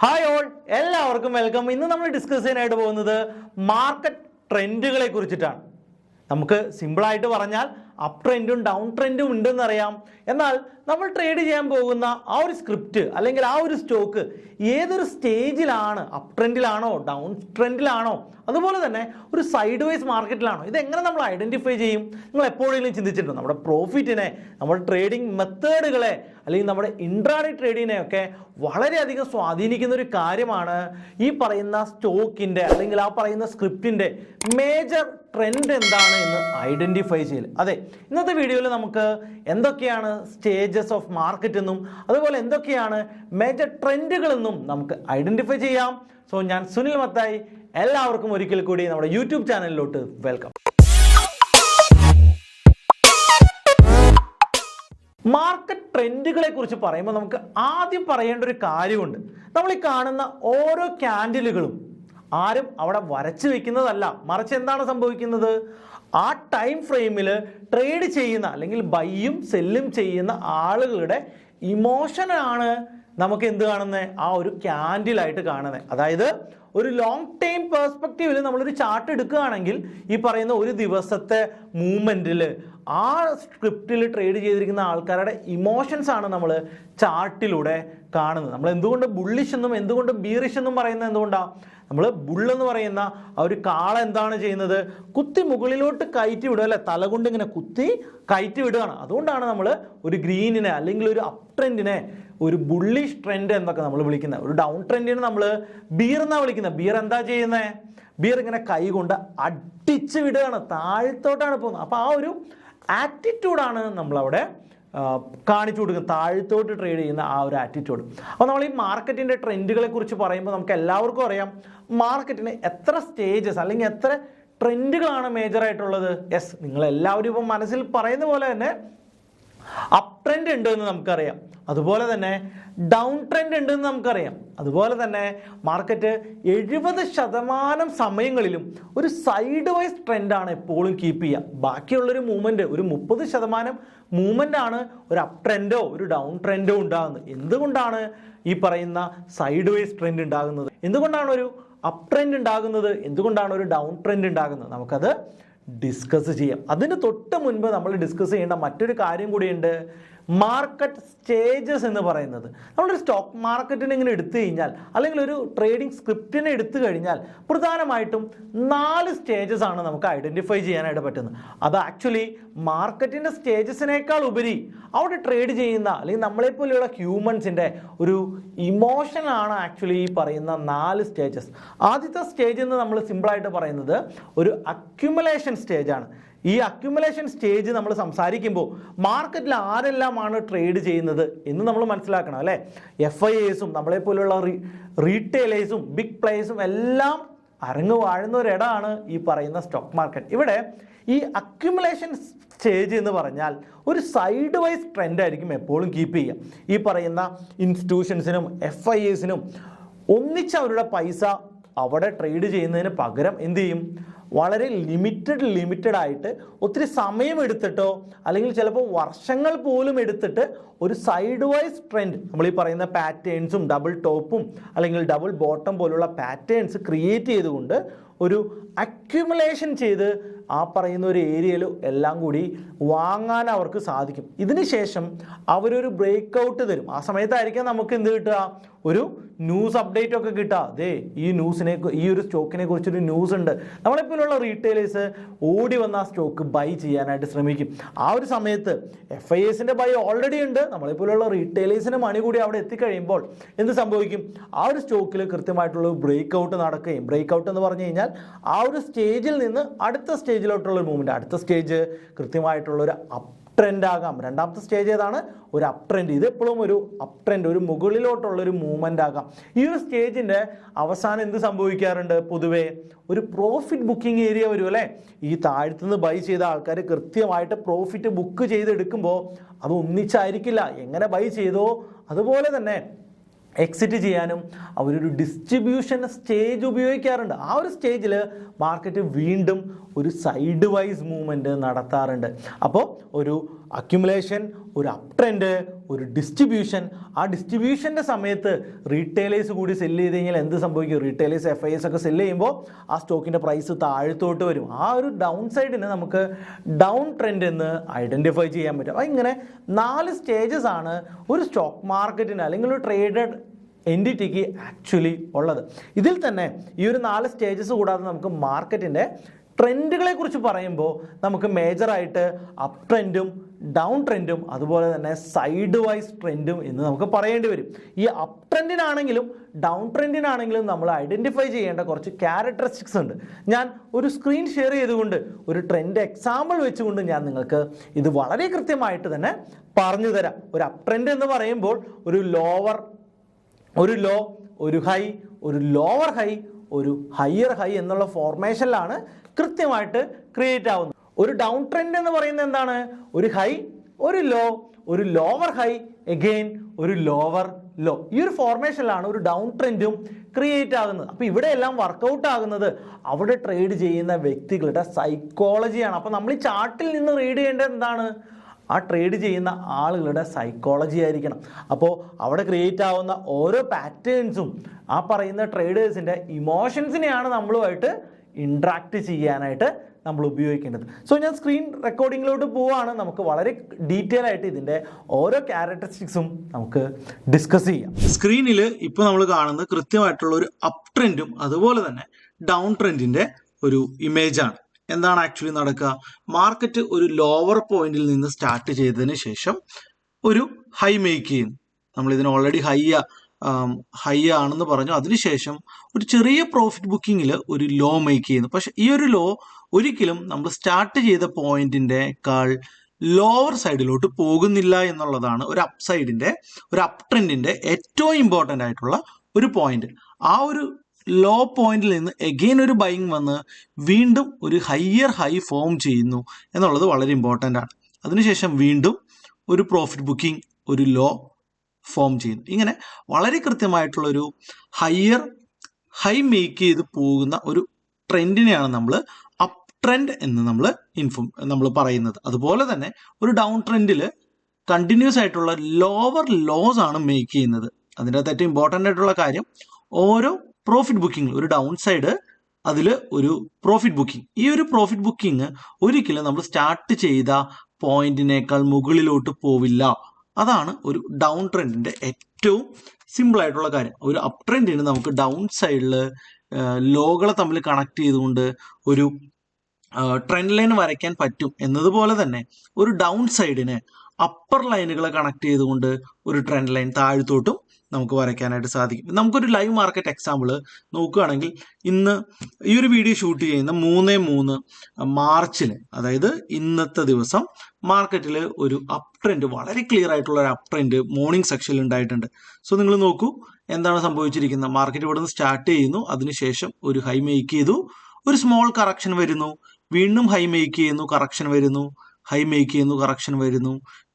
Hi all, എല്ലാവർക്കും welcome. ഇന്ന് നമ്മൾ ഡിസ്കസ് ചെയ്യാനായിട്ട് പോകുന്നത് മാർക്കറ്റ് ട്രെൻഡുകളെ കുറിച്ചിട്ടാണ്. നമുക്ക് സിമ്പിളായിട്ട് പറഞ്ഞാൽ അപ് ട്രെൻഡും ഡൗൺ ട്രെൻഡും ഉണ്ടെന്നറിയാം. എന്നാൽ നമ്മൾ ട്രേഡ് ചെയ്യാൻ പോകുന്ന ആ ഒരു സ്ക്രിപ്റ്റ് അല്ലെങ്കിൽ ആ ഒരു സ്റ്റോക്ക് ഏതൊരു സ്റ്റേജിലാണ്, അപ് ട്രെൻഡിലാണോ ഡൗൺ ട്രെൻഡിലാണോ അതുപോലെ തന്നെ ഒരു സൈഡ് വൈസ് മാർക്കറ്റിലാണോ, ഇതെങ്ങനെ നമ്മൾ ഐഡൻറ്റിഫൈ ചെയ്യും? നിങ്ങൾ എപ്പോഴെങ്കിലും ചിന്തിച്ചിട്ടുണ്ടോ? നമ്മുടെ പ്രോഫിറ്റിനെ, നമ്മുടെ ട്രേഡിംഗ് മെത്തേഡുകളെ അല്ലെങ്കിൽ നമ്മുടെ ഇൻട്രാഡേ ട്രേഡിങ്ങിനെ ഒക്കെ വളരെയധികം സ്വാധീനിക്കുന്ന ഒരു കാര്യമാണ് ഈ പറയുന്ന സ്റ്റോക്കിൻ്റെ അല്ലെങ്കിൽ ആ പറയുന്ന സ്ക്രിപ്റ്റിൻ്റെ മേജർ ട്രെൻഡ് എന്താണ് എന്ന് ഐഡൻറ്റിഫൈ ചെയ്യൽ. അതെ, ഇന്നത്തെ വീഡിയോയിൽ നമുക്ക് എന്തൊക്കെയാണ് സ്റ്റേജസ് ഓഫ് മാർക്കറ്റ് എന്നും അതുപോലെ എന്തൊക്കെയാണ് മേജർ ട്രെൻഡുകളെന്നും നമുക്ക് ഐഡൻറ്റിഫൈ ചെയ്യാം. സോ ഞാൻ സുനിൽ മത്തായി, എല്ലാവർക്കും ഒരിക്കൽ കൂടി നമ്മുടെ യൂട്യൂബ് ചാനലിലോട്ട് വെൽക്കം. മാർക്കറ്റ് ട്രെൻഡുകളെ കുറിച്ച് പറയുമ്പോൾ നമുക്ക് ആദ്യം പറയേണ്ട ഒരു കാര്യമുണ്ട്. നമ്മൾ ഈ കാണുന്ന ഓരോ ക്യാൻഡിലുകളും ആരും അവിടെ വരച്ചു വെക്കുന്നതല്ല, മറിച്ച് എന്താണ് സംഭവിക്കുന്നത്? ആ ടൈം ഫ്രെയിമിൽ ട്രേഡ് ചെയ്യുന്ന അല്ലെങ്കിൽ ബൈയും സെല്ലും ചെയ്യുന്ന ആളുകളുടെ ഇമോഷനാണ് നമുക്ക് എന്ത് കാണുന്നത്? ആ ഒരു ക്യാൻഡിലായിട്ട് കാണുന്നത്. അതായത് ഒരു ലോങ് ടൈം പേഴ്സ്പെക്റ്റീവിൽ നമ്മളൊരു ചാർട്ട് എടുക്കുകയാണെങ്കിൽ ഈ പറയുന്ന ഒരു ദിവസത്തെ മൂവ്മെൻറ്റിൽ ആ സ്ക്രിപ്റ്റിൽ ട്രേഡ് ചെയ്തിരിക്കുന്ന ആൾക്കാരുടെ ഇമോഷൻസ് ആണ് നമ്മൾ ചാർട്ടിലൂടെ കാണുന്നത്. നമ്മൾ എന്തുകൊണ്ട് ബുള്ളിഷ് എന്നും എന്തുകൊണ്ട് ബീറിഷ് എന്നും പറയുന്നത് എന്തുകൊണ്ടാണ്? നമ്മൾ ബുള്ളെന്ന് പറയുന്ന ആ ഒരു കാള എന്താണ് ചെയ്യുന്നത്? കുത്തി മുകളിലോട്ട് കയറ്റി വിടുക, അല്ലെ? തലകൊണ്ട് ഇങ്ങനെ കുത്തി കയറ്റി വിടുകയാണ്. അതുകൊണ്ടാണ് നമ്മൾ ഒരു ഗ്രീനിനെ അല്ലെങ്കിൽ ഒരു അപ് ട്രെൻഡിനെ ഒരു ബുള്ളിഷ് ട്രെൻഡ് എന്നൊക്കെ നമ്മൾ വിളിക്കുന്നത്. ഒരു ഡൗൺ ട്രെൻഡിനെ നമ്മൾ ബീർ എന്നാണ് വിളിക്കുന്നത്. ബീർ എന്താ ചെയ്യുന്നത്? ബീർ ഇങ്ങനെ കൈ കൊണ്ട് അടിച്ച് വിടുകയാണ്, താഴത്തോട്ടാണ് പോകുന്നത്. അപ്പോൾ ആ ഒരു ആറ്റിറ്റ്യൂഡാണ് നമ്മളവിടെ കാണിച്ചു കൊടുക്കുന്നത്, താഴത്തോട്ട് ട്രേഡ് ചെയ്യുന്ന ആ ഒരു ആറ്റിറ്റ്യൂഡ്. അപ്പോൾ നമ്മൾ ഈ മാർക്കറ്റിൻ്റെ ട്രെൻഡുകളെ കുറിച്ച് പറയുമ്പോൾ നമുക്ക് എല്ലാവർക്കും അറിയാം മാർക്കറ്റിന് എത്ര സ്റ്റേജസ് അല്ലെങ്കിൽ എത്ര ട്രെൻഡുകളാണ് മേജറായിട്ടുള്ളത്. യെസ്, നിങ്ങളെല്ലാവരും ഇപ്പം മനസ്സിൽ പറയുന്ന പോലെ തന്നെ അപ് ട്രെൻഡ് ഉണ്ട് എന്ന് നമുക്കറിയാം, അതുപോലെ തന്നെ ഡൗൺ ട്രെൻഡ് ഉണ്ട് എന്ന് നമുക്കറിയാം. അതുപോലെ തന്നെ മാർക്കറ്റ് 70% സമയങ്ങളിലും ഒരു സൈഡ് വൈസ് ട്രെൻഡാണ് എപ്പോഴും കീപ്പ് ചെയ്യുക. ബാക്കിയുള്ളൊരു മൂവ്മെൻറ്റ്, ഒരു 30% മൂവ്മെൻ്റാണ് ഒരു അപ് ട്രെൻഡോ ഒരു ഡൗൺ ട്രെൻഡോ ഉണ്ടാകുന്നത്. എന്തുകൊണ്ടാണ് ഈ പറയുന്ന സൈഡ് വൈസ് ട്രെൻഡ് ഉണ്ടാകുന്നത്? എന്തുകൊണ്ടാണ് ഒരു അപ് ട്രെൻഡ് ഉണ്ടാകുന്നത്? എന്തുകൊണ്ടാണ് ഒരു ഡൗൺ ട്രെൻഡ് ഉണ്ടാകുന്നത്? നമുക്കത് ഡിസ്കസ് ചെയ്യാം. അതിന് തൊട്ട് മുൻപ് നമ്മൾ ഡിസ്കസ് ചെയ്യേണ്ട മറ്റൊരു കാര്യം കൂടിയുണ്ട്, മാർക്കറ്റ് സ്റ്റേജസ് എന്ന് പറയുന്നത്. നമ്മളൊരു സ്റ്റോക്ക് മാർക്കറ്റിനെ ഇങ്ങനെ എടുത്തു കഴിഞ്ഞാൽ അല്ലെങ്കിൽ ഒരു ട്രേഡിംഗ് സ്ക്രിപ്റ്റിനെ എടുത്തു കഴിഞ്ഞാൽ പ്രധാനമായിട്ടും 4 സ്റ്റേജസ് ആണ് നമുക്ക് ഐഡൻറ്റിഫൈ ചെയ്യാനായിട്ട് പറ്റുന്നത്. അത് ആക്ച്വലി മാർക്കറ്റിൻ്റെ സ്റ്റേജസിനേക്കാൾ ഉപരി അവിടെ ട്രേഡ് ചെയ്യുന്ന അല്ലെങ്കിൽ നമ്മളെപ്പോലെയുള്ള ഹ്യൂമൻസിൻ്റെ ഒരു ഇമോഷനാണ് ആക്ച്വലി ഈ പറയുന്ന 4 സ്റ്റേജസ്. ആദ്യത്തെ സ്റ്റേജ് എന്ന് നമ്മൾ സിമ്പിളായിട്ട് പറയുന്നത് ഒരു അക്യുമുലേഷൻ സ്റ്റേജാണ്. ഈ അക്യുമുലേഷൻ സ്റ്റേജ് നമ്മൾ സംസാരിക്കുമ്പോൾ മാർക്കറ്റിൽ ആരെല്ലാമാണ് ട്രേഡ് ചെയ്യുന്നത് എന്ന് നമ്മൾ മനസ്സിലാക്കണം, അല്ലേ? FIAസും നമ്മളെപ്പോലുള്ള റീറ്റെയിലേഴ്സും ബിഗ് പ്ലേയേഴ്സും എല്ലാം അരങ്ങ് വാഴുന്ന ഒരിടമാണ് ഈ പറയുന്ന സ്റ്റോക്ക് മാർക്കറ്റ്. ഇവിടെ ഈ അക്യുമുലേഷൻ സ്റ്റേജ് എന്ന് പറഞ്ഞാൽ ഒരു സൈഡ് വൈസ് ട്രെൻഡ് ആയിരിക്കും എപ്പോഴും കീപ്പ് ചെയ്യുക. ഈ പറയുന്ന ഇൻസ്റ്റിറ്റ്യൂഷൻസിനും FIAസിനും ഒന്നിച്ച് അവരുടെ പൈസ അവിടെ ട്രേഡ് ചെയ്യുന്നതിന് പകരം എന്ത് ചെയ്യും? വളരെ ലിമിറ്റഡ് ആയിട്ട് ഒത്തിരി സമയം എടുത്തിട്ടോ അല്ലെങ്കിൽ ചിലപ്പോൾ വർഷങ്ങൾ പോലും എടുത്തിട്ട് ഒരു സൈഡ് വൈസ് ട്രെൻഡ്, നമ്മൾ ഈ പറയുന്ന പാറ്റേൺസും ഡബിൾ ടോപ്പും അല്ലെങ്കിൽ ഡബിൾ ബോട്ടം പോലുള്ള പാറ്റേൺസ് ക്രിയേറ്റ് ചെയ്തുകൊണ്ട് ഒരു അക്യുമുലേഷൻ ചെയ്ത് ആ പറയുന്ന ഒരു ഏരിയയിൽ എല്ലാം കൂടി വാങ്ങാൻ അവർക്ക് സാധിക്കും. ഇതിന് ശേഷം അവരൊരു ബ്രേക്ക് ഔട്ട് തരും. ആ സമയത്തായിരിക്കും നമുക്ക് എന്ത് കിട്ടുക? ഒരു ന്യൂസ് അപ്ഡേറ്റ് ഒക്കെ കിട്ടുക. അതെ, ഈ ഒരു സ്റ്റോക്കിനെ കുറിച്ചൊരു ന്യൂസ് ഉണ്ട്. നമ്മളെപ്പോലുള്ള റീറ്റെയിലേഴ്സ് ഓടി വന്ന ആ സ്റ്റോക്ക് ബൈ ചെയ്യാനായിട്ട് ശ്രമിക്കും. ആ ഒരു സമയത്ത് FIAസിൻ്റെ ബൈ ഓൾറെഡി ഉണ്ട്, നമ്മളെപ്പോലുള്ള റീറ്റെയിലേഴ്സിന് മണി കൂടി അവിടെ എത്തിക്കഴിയുമ്പോൾ എന്ത് സംഭവിക്കും? ആ ഒരു സ്റ്റോക്കിൽ കൃത്യമായിട്ടുള്ള ബ്രേക്ക് ഔട്ട് നടക്കുകയും, ബ്രേക്ക് ഔട്ട് എന്ന് പറഞ്ഞു കഴിഞ്ഞാൽ ആ ഒരു സ്റ്റേജിൽ നിന്ന് അടുത്ത സ്റ്റേജിലോട്ടുള്ള ഒരു മൂവ്മെൻറ്റ്. അടുത്ത സ്റ്റേജ് കൃത്യമായിട്ടുള്ളൊരു അപ് ട്രെൻഡ് ആകാം. രണ്ടാമത്തെ സ്റ്റേജ് ഏതാണ്? ഒരു അപ് ട്രെൻഡ്. ഇത് എപ്പോഴും ഒരു അപ് ട്രെൻഡ്, ഒരു മുകളിലോട്ടുള്ളൊരു മൂവ്മെൻ്റ് ആകാം. ഈ ഒരു സ്റ്റേജിൻ്റെ അവസാനം എന്ത് സംഭവിക്കാറുണ്ട്? പൊതുവേ ഒരു പ്രോഫിറ്റ് ബുക്കിംഗ് ഏരിയ വരും, അല്ലേ? ഈ താഴത്തുനിന്ന് ബൈ ചെയ്ത ആൾക്കാർ കൃത്യമായിട്ട് പ്രോഫിറ്റ് ബുക്ക് ചെയ്തെടുക്കുമ്പോൾ അത് ഒന്നിച്ചായിരിക്കില്ല. എങ്ങനെ ബൈ ചെയ്തോ അതുപോലെ തന്നെ എക്സിറ്റ് ചെയ്യാനും അവരൊരു ഡിസ്ട്രിബ്യൂഷൻ സ്റ്റേജ് ഉപയോഗിക്കാറുണ്ട്. ആ ഒരു സ്റ്റേജിൽ മാർക്കറ്റ് വീണ്ടും ഒരു സൈഡ് വൈസ് മൂവ്മെൻറ്റ് നടത്താറുണ്ട്. അപ്പോൾ ഒരു അക്യുമുലേഷൻ, ഒരു അപ് ട്രെൻഡ്, ഒരു ഡിസ്ട്രിബ്യൂഷൻ. ആ ഡിസ്ട്രിബ്യൂഷൻ്റെ സമയത്ത് റീറ്റെയിലേഴ്സ് കൂടി സെല്ല് ചെയ്ത് കഴിഞ്ഞാൽ എന്ത് സംഭവിക്കും? റീറ്റെയിലേഴ്സ് FIs ഒക്കെ സെല്ല് ചെയ്യുമ്പോൾ ആ സ്റ്റോക്കിൻ്റെ പ്രൈസ് താഴത്തോട്ട് വരും. ആ ഒരു ഡൗൺ സൈഡിന് നമുക്ക് ഡൗൺ ട്രെൻഡ് എന്ന് ഐഡൻറ്റിഫൈ ചെയ്യാൻ പറ്റും. അപ്പോൾ ഇങ്ങനെ 4 സ്റ്റേജസ് ആണ് ഒരു സ്റ്റോക്ക് മാർക്കറ്റിന് അല്ലെങ്കിൽ ഒരു ട്രേഡഡ് എൻറ്റിറ്റിക്ക് ആക്ച്വലി ഉള്ളത്. ഇതിൽ തന്നെ ഈ ഒരു 4 സ്റ്റേജസ് കൂടാതെ നമുക്ക് മാർക്കറ്റിൻ്റെ ട്രെൻഡുകളെ കുറിച്ച് പറയുമ്പോൾ നമുക്ക് മേജറായിട്ട് അപ് ട്രെൻഡും ഡൗൺ ട്രെൻഡും അതുപോലെ തന്നെ സൈഡ് വൈസ് ട്രെൻഡും എന്ന് നമുക്ക് പറയേണ്ടി വരും. ഈ അപ് ട്രെൻഡിനാണെങ്കിലും ഡൗൺ ട്രെൻഡിനാണെങ്കിലും നമ്മൾ ഐഡൻറ്റിഫൈ ചെയ്യേണ്ട കുറച്ച് ക്യാരക്ടറിസ്റ്റിക്സ് ഉണ്ട്. ഞാൻ ഒരു സ്ക്രീൻ ഷെയർ ചെയ്തുകൊണ്ട് ഒരു ട്രെൻഡ് എക്സാമ്പിൾ വെച്ചുകൊണ്ട് ഞാൻ നിങ്ങൾക്ക് ഇത് വളരെ കൃത്യമായിട്ട് തന്നെ പറഞ്ഞു തരാം. ഒരു അപ് ട്രെൻഡ് എന്ന് പറയുമ്പോൾ ഒരു ലോവർ, ഒരു ലോ, ഒരു ഹൈ, ഒരു ലോവർ ഹൈ, ഒരു ഹയർ ഹൈ എന്നുള്ള ഫോർമേഷനിലാണ് കൃത്യമായിട്ട് ക്രിയേറ്റ് ആവുന്നത്. ഒരു ഡൗൺ ട്രെൻഡ് എന്ന് പറയുന്നത് എന്താണ്? ഒരു ഹൈ, ഒരു ലോ, ഒരു ലോവർ ഹൈ, എഗെയിൻ ഒരു ലോവർ ലോ. ഈ ഒരു ഫോർമേഷനിലാണ് ഒരു ഡൗൺ ട്രെൻഡും ക്രിയേറ്റ് ആകുന്നത്. അപ്പോൾ ഇവിടെ എല്ലാം വർക്കൗട്ട് ആകുന്നത് അവിടെ ട്രേഡ് ചെയ്യുന്ന വ്യക്തികളുടെ സൈക്കോളജിയാണ്. അപ്പോൾ നമ്മൾ ഈ ചാർട്ടിൽ നിന്ന് റീഡ് ചെയ്യേണ്ടത് എന്താണ്? ആ ട്രേഡ് ചെയ്യുന്ന ആളുകളുടെ സൈക്കോളജി ആയിരിക്കണം. അപ്പോൾ അവിടെ ക്രിയേറ്റ് ആവുന്ന ഓരോ പാറ്റേൺസും ആ പറയുന്ന ട്രേഡേഴ്സിൻ്റെ ഇമോഷൻസിനെയാണ് നമ്മളുമായിട്ട് ഇൻട്രാക്ട് ചെയ്യാനായിട്ട് നമ്മൾ ഉപയോഗിക്കേണ്ടത്. സോ ഞാൻ സ്ക്രീൻ റെക്കോർഡിങ്ങിലോട്ട് പോവുകയാണ്. നമുക്ക് വളരെ ഡീറ്റെയിൽ ആയിട്ട് ഇതിൻ്റെ ഓരോ ക്യാരക്ടറിസ്റ്റിക്സും നമുക്ക് ഡിസ്കസ് ചെയ്യാം. സ്ക്രീനിൽ ഇപ്പോൾ നമ്മൾ കാണുന്നത് കൃത്യമായിട്ടുള്ള ഒരു അപ് ട്രെൻഡും അതുപോലെ തന്നെ ഡൗൺ ട്രെൻഡിൻ്റെ ഒരു ഇമേജാണ്. എന്താണ് ആക്ച്വലി നടക്കുക? മാർക്കറ്റ് ഒരു ലോവർ പോയിന്റിൽ നിന്ന് സ്റ്റാർട്ട് ചെയ്തതിന് ശേഷം ഒരു ഹൈ മേക്ക് ചെയ്യുന്നു. നമ്മളിതിന് ഓൾറെഡി ഹൈ ആണെന്ന് പറഞ്ഞു. അതിനുശേഷം ഒരു ചെറിയ പ്രോഫിറ്റ് ബുക്കിങ്ങിൽ ഒരു ലോ മേക്ക് ചെയ്യുന്നു. പക്ഷെ ഈ ഒരു ലോ ഒരിക്കലും നമ്മൾ സ്റ്റാർട്ട് ചെയ്ത പോയിന്റിൻ്റെക്കാൾ ലോവർ സൈഡിലോട്ട് പോകുന്നില്ല എന്നുള്ളതാണ് ഒരു അപ് സൈഡിൻ്റെ, ഒരു അപ് ട്രെൻഡിൻ്റെ ഏറ്റവും ഇമ്പോർട്ടൻ്റ് ആയിട്ടുള്ള ഒരു പോയിന്റ്. ആ ഒരു ലോ പോയിന്റിൽ നിന്ന് എഗെയിൻ ഒരു ബൈങ് വന്ന് വീണ്ടും ഒരു ഹയർ ഹൈ ഫോം ചെയ്യുന്നു എന്നുള്ളത് വളരെ ഇമ്പോർട്ടൻ്റ് ആണ്. അതിനുശേഷം വീണ്ടും ഒരു പ്രോഫിറ്റ് ബുക്കിംഗ്, ഒരു ലോ ഫോം ചെയ്യുന്നു. ഇങ്ങനെ വളരെ കൃത്യമായിട്ടുള്ളൊരു ഹയർ ഹൈ മേക്ക് ചെയ്ത് പോകുന്ന ഒരു ട്രെൻഡിനെയാണ് നമ്മൾ അപ് ട്രെൻഡ് എന്ന് നമ്മൾ പറയുന്നത്. അതുപോലെ തന്നെ ഒരു ഡൗൺ ട്രെൻഡിൽ കണ്ടിന്യൂസ് ആയിട്ടുള്ള ലോവർ ലോസ് ആണ് മേക്ക് ചെയ്യുന്നത്. അതിൻ്റെ അകത്ത് ഏറ്റവും ഇമ്പോർട്ടൻ്റ് ആയിട്ടുള്ള കാര്യം, ഓരോ പ്രോഫിറ്റ് ബുക്കിംഗ്, ഒരു ഡൗൺ സൈഡ് അതിൽ ഒരു പ്രോഫിറ്റ് ബുക്കിംഗ്, ഈ ഒരു പ്രോഫിറ്റ് ബുക്കിംഗ് ഒരിക്കലും നമ്മൾ സ്റ്റാർട്ട് ചെയ്ത പോയിന്റിനേക്കാൾ മുകളിലോട്ട് പോവില്ല. അതാണ് ഒരു ഡൗൺ ട്രെൻഡിൻ്റെ ഏറ്റവും സിമ്പിൾ ആയിട്ടുള്ള കാര്യം. ഒരു അപ് ട്രെൻഡിന് നമുക്ക് ഡൗൺ സൈഡിൽ ലോകളെ തമ്മിൽ കണക്ട് ചെയ്തുകൊണ്ട് ഒരു ട്രെൻഡ് ലൈൻ വരയ്ക്കാൻ പറ്റും എന്നതുപോലെ തന്നെ ഒരു ഡൗൺ സൈഡിന് അപ്പർ ലൈനുകളെ കണക്ട് ചെയ്തുകൊണ്ട് ഒരു ട്രെൻഡ് ലൈൻ താഴത്തോട്ടും നമുക്ക് വരയ്ക്കാനായിട്ട് സാധിക്കും. നമുക്കൊരു ലൈവ് മാർക്കറ്റ് എക്സാമ്പിൾ നോക്കുകയാണെങ്കിൽ, ഇന്ന് ഈ ഒരു വീഡിയോ ഷൂട്ട് ചെയ്യുന്ന 3 മാർച്ചിൽ, അതായത് ഇന്നത്തെ ദിവസം മാർക്കറ്റിൽ ഒരു അപ് ട്രെൻഡ്, വളരെ ക്ലിയർ ആയിട്ടുള്ള ഒരു അപ് ട്രെൻഡ് മോർണിംഗ് സെക്ഷനിൽ ഉണ്ടായിട്ടുണ്ട്. സോ നിങ്ങൾ നോക്കൂ എന്താണ് സംഭവിച്ചിരിക്കുന്നത്. മാർക്കറ്റ് ഇവിടെ നിന്ന് സ്റ്റാർട്ട് ചെയ്യുന്നു, അതിനുശേഷം ഒരു ഹൈ മേക്ക് ചെയ്തു, ഒരു സ്മോൾ കറക്ഷൻ വരുന്നു, വീണ്ടും ഹൈ മേക്ക് ചെയ്യുന്നു, കറക്ഷൻ വരുന്നു, ഹൈ മേക്ക് ചെയ്യുന്നു, കറക്ഷൻ വരുന്നു,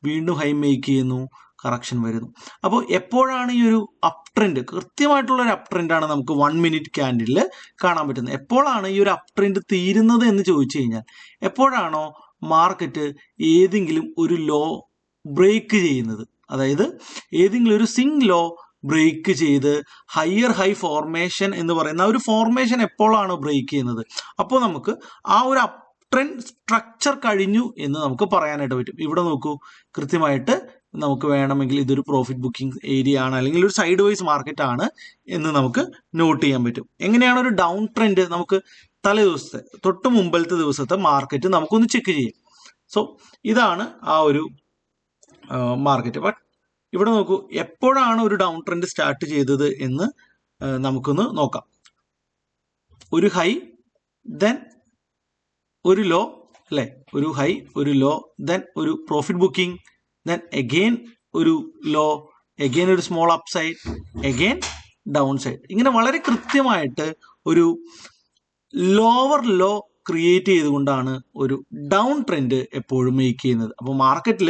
വീണ്ടും ഹൈ മേക്ക് ചെയ്യുന്നു, കറക്ഷൻ വരുന്നു. അപ്പോൾ എപ്പോഴാണ് ഈ ഒരു അപ് ട്രെൻഡ്, കൃത്യമായിട്ടുള്ള ഒരു അപ് ട്രെൻഡാണ് നമുക്ക് 1 മിനിറ്റ് ക്യാൻഡിലിൽ കാണാൻ പറ്റുന്നത്. എപ്പോഴാണ് ഈ ഒരു അപ് ട്രെൻഡ് തീരുന്നത് എന്ന് ചോദിച്ചു കഴിഞ്ഞാൽ, എപ്പോഴാണോ മാർക്കറ്റ് ഏതെങ്കിലും ഒരു ലോ ബ്രേക്ക് ചെയ്യുന്നത്, അതായത് ഏതെങ്കിലും ഒരു സിംഗ് ലോ ബ്രേക്ക് ചെയ്ത് ഹയർ ഹൈ ഫോർമേഷൻ എന്ന് പറയുന്ന ഒരു ഫോർമേഷൻ എപ്പോഴാണോ ബ്രേക്ക് ചെയ്യുന്നത്, അപ്പോൾ നമുക്ക് ആ ഒരു അപ് ട്രെൻഡ് സ്ട്രക്ചർ കഴിഞ്ഞു എന്ന് നമുക്ക് പറയാനായിട്ട് പറ്റും. ഇവിടെ നോക്കൂ, കൃത്യമായിട്ട് നമുക്ക് വേണമെങ്കിൽ ഇതൊരു പ്രോഫിറ്റ് ബുക്കിംഗ് ഏരിയ ആണ്, അല്ലെങ്കിൽ ഒരു സൈഡ് വൈസ് മാർക്കറ്റ് ആണ് എന്ന് നമുക്ക് നോട്ട് ചെയ്യാൻ പറ്റും. എങ്ങനെയാണ് ഒരു ഡൗൺ ട്രെൻഡ് നമുക്ക് തലേ ദിവസത്തെ, തൊട്ട് മുമ്പലത്തെ ദിവസത്തെ മാർക്കറ്റ് നമുക്കൊന്ന് ചെക്ക് ചെയ്യാം. സോ ഇതാണ് ആ ഒരു മാർക്കറ്റ്. ബട്ട് ഇവിടെ നോക്കൂ, എപ്പോഴാണ് ഒരു ഡൗൺ ട്രെൻഡ് സ്റ്റാർട്ട് ചെയ്തത് എന്ന് നമുക്കൊന്ന് നോക്കാം. ഒരു ഹൈ, ദെൻ ഒരു ലോ, അല്ലേ, ഒരു ഹൈ, ഒരു ലോ, ദെൻ ഒരു പ്രോഫിറ്റ് ബുക്കിംഗ്, ദെൻ എഗെയിൻ ഒരു ലോ, എഗെയിൻ ഒരു small up side, again down side. ഇങ്ങനെ വളരെ കൃത്യമായിട്ട് ഒരു ലോവർ ലോ ക്രിയേറ്റ് ചെയ്തുകൊണ്ടാണ് ഒരു ഡൗൺ ട്രെൻഡ് എപ്പോഴും മേക്ക് ചെയ്യുന്നത്. അപ്പോൾ മാർക്കറ്റിൽ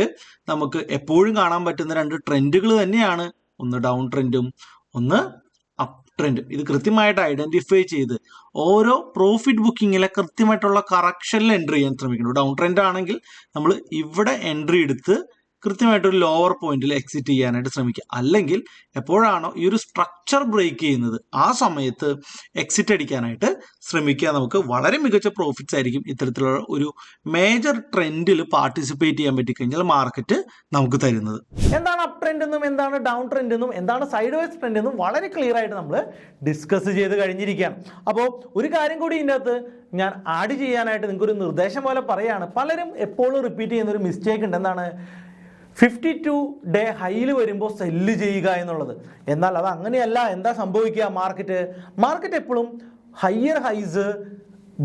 നമുക്ക് എപ്പോഴും കാണാൻ പറ്റുന്ന 2 ട്രെൻഡുകൾ തന്നെയാണ്, ഒന്ന് ഡൗൺ ട്രെൻഡും ഒന്ന് അപ്പ് ട്രെൻഡ് ഇത് കൃത്യമായിട്ട് ഐഡന്റിഫൈ ചെയ്ത് ഓരോ പ്രോഫിറ്റ് ബുക്കിങ്ങിലെ കൃത്യമായിട്ടുള്ള കറക്ഷനിൽ എൻട്രി ചെയ്യാൻ ശ്രമിക്കണം. ഡൗൺ ട്രെൻഡ് ആണെങ്കിൽ നമ്മൾ ഇവിടെ എൻട്രി എടുത്ത് കൃത്യമായിട്ടൊരു ലോവർ പോയിന്റിൽ എക്സിറ്റ് ചെയ്യാനായിട്ട് ശ്രമിക്കുക. അല്ലെങ്കിൽ എപ്പോഴാണോ ഈ ഒരു സ്ട്രക്ചർ ബ്രേക്ക് ചെയ്യുന്നത് ആ സമയത്ത് എക്സിറ്റ് അടിക്കാനായിട്ട് ശ്രമിക്കുക. നമുക്ക് വളരെ മികച്ച പ്രോഫിറ്റ്സ് ആയിരിക്കും ഇത്തരത്തിലുള്ള ഒരു മേജർ ട്രെൻഡിൽ പാർട്ടിസിപ്പേറ്റ് ചെയ്യാൻ പറ്റിക്കഴിഞ്ഞാൽ മാർക്കറ്റ് നമുക്ക് തരുന്നത്. എന്താണ് അപ് ട്രെൻഡ് എന്നും എന്താണ് ഡൗൺ ട്രെൻഡ് എന്നും എന്താണ് സൈഡ് വേസ് ട്രെൻഡ് എന്നും വളരെ ക്ലിയർ ആയിട്ട് നമ്മൾ ഡിസ്കസ് ചെയ്ത് കഴിഞ്ഞിരിക്കുകയാണ്. അപ്പോൾ ഒരു കാര്യം കൂടി ഇതിൻ്റെ അകത്ത് ഞാൻ ആഡ് ചെയ്യാനായിട്ട് നിങ്ങൾക്ക് ഒരു നിർദ്ദേശം പോലെ പറയുകയാണ്. പലരും എപ്പോഴും റിപ്പീറ്റ് ചെയ്യുന്ന ഒരു മിസ്റ്റേക്ക് ഉണ്ട്. എന്താണ് 52 ഡേ ഹൈയിൽ വരുമ്പോൾ സെല്ല് ചെയ്യുക എന്നുള്ളത്. എന്നാൽ അത് അങ്ങനെയല്ല. എന്താ സംഭവിക്കുക? മാർക്കറ്റ് എപ്പോഴും ഹയർ ഹൈസ്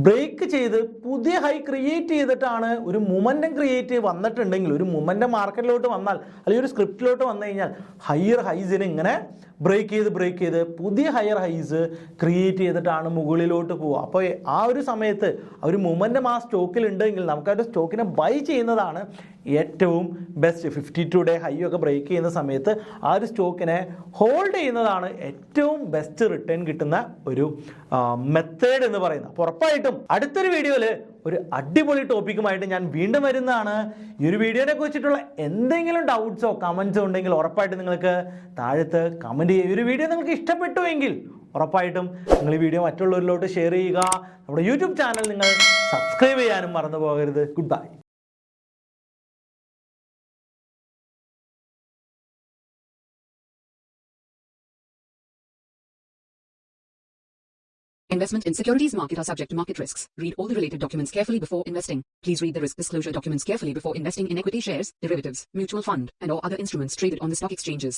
ബ്രേക്ക് ചെയ്ത് പുതിയ ഹൈ ക്രിയേറ്റ് ചെയ്തിട്ടാണ് ഒരു മൊമെന്റം ക്രിയേറ്റ് വന്നിട്ടുണ്ടെങ്കിൽ, ഒരു മൊമെന്റം മാർക്കറ്റിലോട്ട് വന്നാൽ അല്ലെങ്കിൽ ഒരു സ്ക്രിപ്റ്റിലോട്ട് വന്നു കഴിഞ്ഞാൽ ഹയർ ഹൈസിന് ഇങ്ങനെ ബ്രേക്ക് ചെയ്ത് പുതിയ ഹയർ ഹൈസ് ക്രിയേറ്റ് ചെയ്തിട്ടാണ് മുകളിലോട്ട് പോവുക. അപ്പോൾ ആ ഒരു സമയത്ത് ഒരു മൊമെന്റം ആ സ്റ്റോക്കിൽ ഉണ്ടെങ്കിൽ നമുക്ക് ആ ഒരു സ്റ്റോക്കിനെ ബൈ ചെയ്യുന്നതാണ് ഏറ്റവും ബെസ്റ്റ്. 52 ഡേ ഹൈ ഒക്കെ ബ്രേക്ക് ചെയ്യുന്ന സമയത്ത് ആ ഒരു സ്റ്റോക്കിനെ ഹോൾഡ് ചെയ്യുന്നതാണ് ഏറ്റവും ബെസ്റ്റ് റിട്ടേൺ കിട്ടുന്ന ഒരു മെത്തേഡ് എന്ന് പറയുന്നത്. അപ്പോൾ ഉറപ്പായിട്ടും അടുത്തൊരു വീഡിയോയിൽ ഒരു അടിപൊളി ടോപ്പിക്കുമായിട്ട് ഞാൻ വീണ്ടും വരുന്നതാണ്. ഈ ഒരു വീഡിയോനെ കുറിച്ചിട്ടുള്ള എന്തെങ്കിലും ഡൗട്ട്സോ കമൻസോ ഉണ്ടെങ്കിൽ ഉറപ്പായിട്ടും നിങ്ങൾക്ക് താഴത്ത് കമൻറ്റ് ചെയ്യുക. ഈ ഒരു വീഡിയോ നിങ്ങൾക്ക് ഇഷ്ടപ്പെട്ടുവെങ്കിൽ ഉറപ്പായിട്ടും നിങ്ങൾ ഈ വീഡിയോ മറ്റുള്ളവരിലോട്ട് ഷെയർ ചെയ്യുക. നമ്മുടെ യൂട്യൂബ് ചാനൽ നിങ്ങൾ സബ്സ്ക്രൈബ് ചെയ്യാനും മറന്നു പോകരുത്. Good bye. Investment in securities market are subject to market risks. Read all the related documents carefully before investing. Please read the risk disclosure documents carefully before investing in equity shares, derivatives, mutual fund, and or other instruments traded on the stock exchanges.